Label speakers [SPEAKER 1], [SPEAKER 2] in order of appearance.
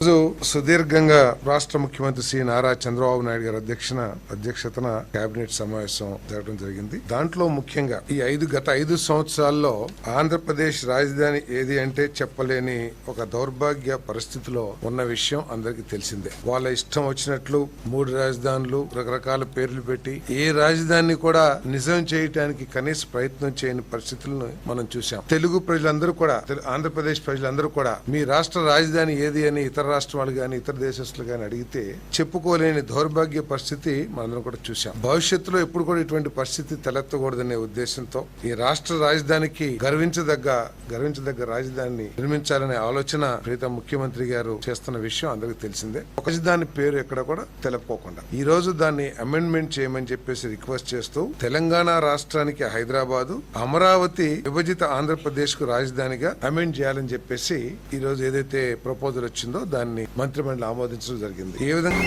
[SPEAKER 1] రోజు సుదీర్ఘంగా రాష్ట్ర ముఖ్యమంత్రి శ్రీ నారా చంద్రబాబు నాయుడు గారి అధ్యక్షతన కేబినెట్ సమావేశం జరగడం జరిగింది. దాంట్లో ముఖ్యంగా గత 5 సంవత్సరాల్లో ఆంధ్రప్రదేశ్ రాజధాని ఏది అంటే చెప్పలేని ఒక దౌర్భాగ్య పరిస్థితిలో ఉన్న విషయం అందరికీ తెలిసిందే. వాళ్ళ ఇష్టం వచ్చినట్లు 3 రాజధానులు రకరకాల పేర్లు పెట్టి ఏ రాజధాని కూడా నిజం చేయడానికి కనీస ప్రయత్నం చేయని పరిస్థితులను మనం చూసాం. తెలుగు ప్రజలందరూ కూడా, ఆంధ్రప్రదేశ్ ప్రజలందరూ కూడా మీ రాష్ట్ర రాజధాని ఏది అని ఇతర రాష్ట్రాలు గాని ఇతర దేశస్తులు గాని అడిగితే చెప్పుకోలేని దౌర్భాగ్య పరిస్థితి మనందరం కూడా చూసాం. భవిష్యత్తులో ఎప్పుడు కూడా ఇటువంటి పరిస్థితి తలెత్తకూడదనే ఉద్దేశంతో ఈ రాష్ట్ర రాజధానికి గర్వించదగ్గ రాజధానిని నిర్మించాలనే ఆలోచన ప్రీతం ముఖ్యమంత్రి గారు చేస్తున్న విషయం అందరికీ తెలిసిందే. ఒక రాజధాని పేరు ఎక్కడ కూడా తెలుపుకోకుండా ఈ రోజు దాన్ని అమెండ్మెంట్ చేయమని చెప్పేసి రిక్వెస్ట్ చేస్తూ తెలంగాణ రాష్ట్రానికి హైదరాబాదు, అమరావతి విభజిత ఆంధ్రప్రదేశ్ కు రాజధానిగా అమెండ్ చేయాలని చెప్పేసి ఈ రోజు ఏదైతే ప్రపోజల్ వచ్చిందో దాన్ని మంత్రిమండలి ఆమోదించడం జరిగింది. ఏ విధంగా